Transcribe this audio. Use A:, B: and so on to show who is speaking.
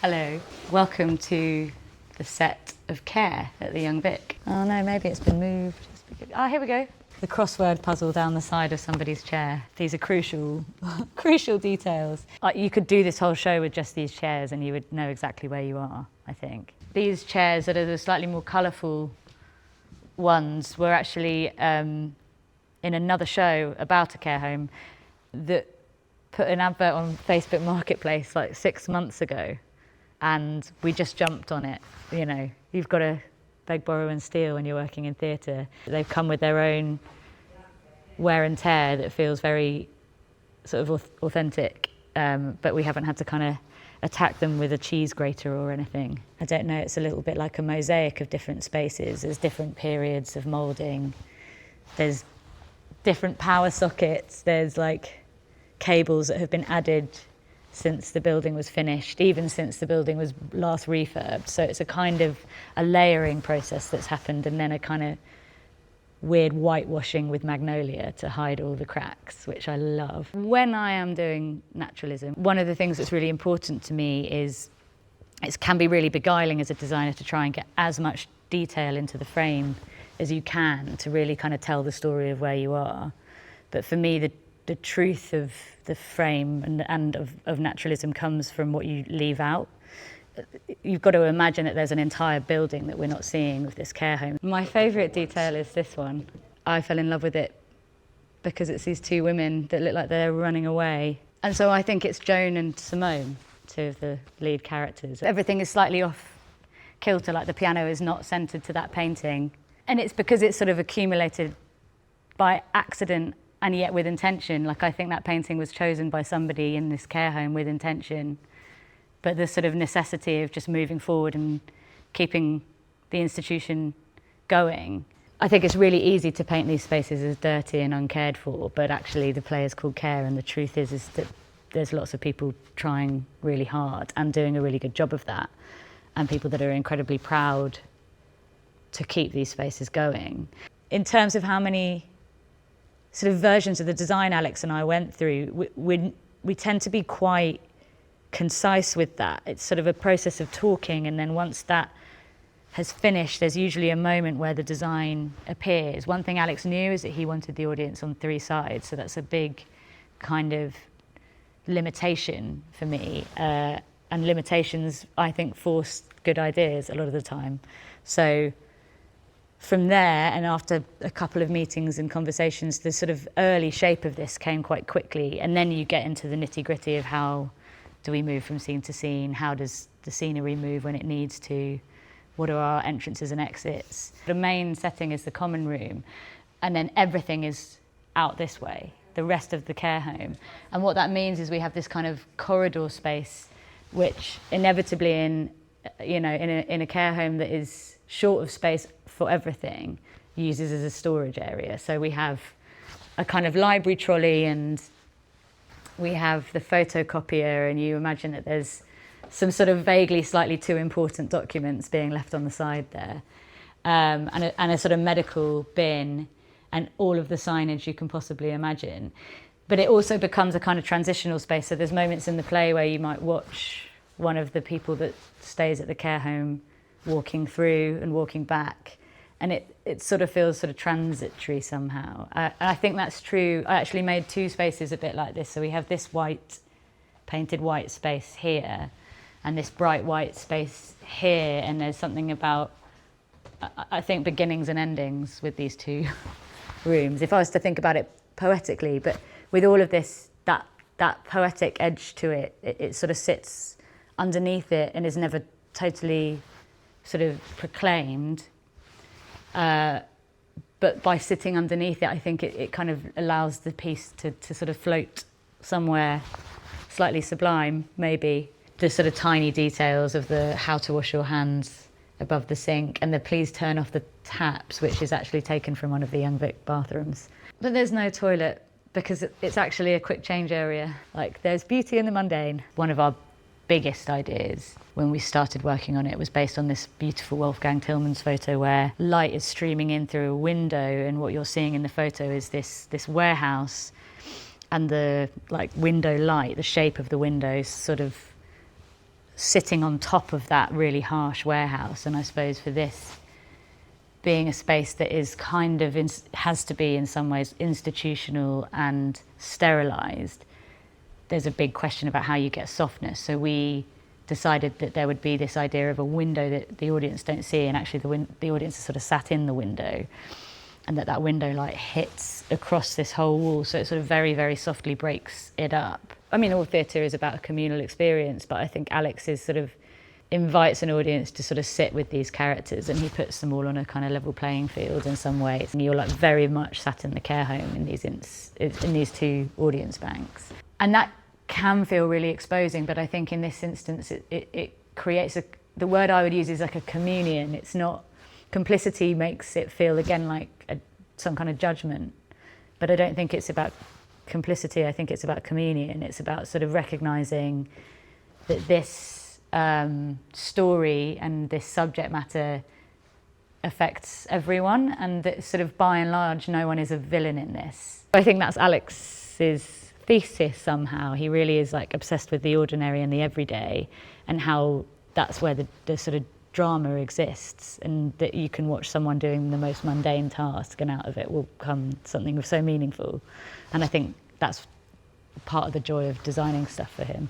A: Hello, welcome to the set of Care at the Young Vic. Oh no, maybe it's been moved. Oh, here we go. The crossword puzzle down the side of somebody's chair. These are crucial, crucial details. You could do this whole show with just these chairs and you would know exactly where you are, I think. These chairs that are the slightly more colourful ones were actually in another show about a care home that put an advert on Facebook Marketplace like 6 months ago. And we just jumped on it. You know, you've got to beg, borrow and steal when you're working in theatre. They've come with their own wear and tear that feels very sort of authentic, but we haven't had to kind of attack them with a cheese grater or anything. I don't know, it's a little bit like a mosaic of different spaces. There's different periods of moulding. There's different power sockets. There's like cables that have been added since the building was finished, even since the building was last refurbed. So it's a kind of a layering process that's happened, and then a kind of weird whitewashing with magnolia to hide all the cracks, which I love. When I am doing naturalism, one of the things that's really important to me is it can be really beguiling as a designer to try and get as much detail into the frame as you can to really kind of tell the story of where you are. But for me, the truth of the frame and of naturalism comes from what you leave out. You've got to imagine that there's an entire building that we're not seeing with this care home. My favourite detail is this one. I fell in love with it because it's these two women that look like they're running away. And so I think it's Joan and Simone, two of the lead characters. Everything is slightly off kilter, like the piano is not centred to that painting. And it's because it's sort of accumulated by accident and yet with intention. Like, I think that painting was chosen by somebody in this care home with intention. But the sort of necessity of just moving forward and keeping the institution going. I think it's really easy to paint these spaces as dirty and uncared for, but actually the play is called Care, and the truth is that there's lots of people trying really hard and doing a really good job of that, and people that are incredibly proud to keep these spaces going. In terms of how many sort of versions of the design Alex and I went through, we tend to be quite concise with that. It's sort of a process of talking, and then once that has finished, there's usually a moment where the design appears. One thing Alex knew is that he wanted the audience on three sides, so that's a big kind of limitation for me. And limitations, I think, force good ideas a lot of the time. So from there, and after a couple of meetings and conversations, the sort of early shape of this came quite quickly, and then you get into the nitty-gritty of how do we move from scene to scene, how does the scenery move when it needs to, what are our entrances and exits. The main setting is the common room, and then everything is out this way, the rest of the care home. And what that means is we have this kind of corridor space, which inevitably in a care home that is short of space for everything, uses as a storage area. So we have a kind of library trolley, and we have the photocopier, and you imagine that there's some sort of vaguely slightly too important documents being left on the side there, and a sort of medical bin, and all of the signage you can possibly imagine. But it also becomes a kind of transitional space. So there's moments in the play where you might watch one of the people that stays at the care home walking through and walking back, and it sort of feels sort of transitory somehow. And I think that's true. I actually made two spaces a bit like this. So we have this white, painted white space here, and this bright white space here, and there's something about, I think, beginnings and endings with these two rooms, if I was to think about it poetically. But with all of this, that poetic edge to it, it sort of sits underneath it and is never totally sort of proclaimed. But by sitting underneath it, I think it kind of allows the piece to sort of float somewhere slightly sublime, maybe. The sort of tiny details of the how to wash your hands above the sink, and the please turn off the taps, which is actually taken from one of the Young Vic bathrooms. But there's no toilet because it's actually a quick change area. Like, there's beauty in the mundane. One of our biggest ideas when we started working on it was based on this beautiful Wolfgang Tillmans photo where light is streaming in through a window, and what you're seeing in the photo is this warehouse, and the window light, the shape of the windows sort of sitting on top of that really harsh warehouse. And I suppose for this being a space that is kind of has to be in some ways institutional and sterilised, there's a big question about how you get softness. So we decided that there would be this idea of a window that the audience don't see, and actually the audience is sort of sat in the window, and that window light hits across this whole wall, so it sort of very, very softly breaks it up. I mean, all theatre is about a communal experience, but I think Alex is sort of invites an audience to sort of sit with these characters, and he puts them all on a kind of level playing field in some ways. And you're like very much sat in the care home in these two audience banks. And that can feel really exposing, but I think in this instance it creates the word I would use is like a communion. It's not, complicity makes it feel again like some kind of judgment, but I don't think it's about complicity. I think it's about communion. It's about sort of recognising that this story and this subject matter affects everyone, and that sort of by and large no one is a villain in this. I think that's Alex's thesis somehow. He really is like obsessed with the ordinary and the everyday, and how that's where the sort of drama exists, and that you can watch someone doing the most mundane task and out of it will come something so meaningful. And I think that's part of the joy of designing stuff for him.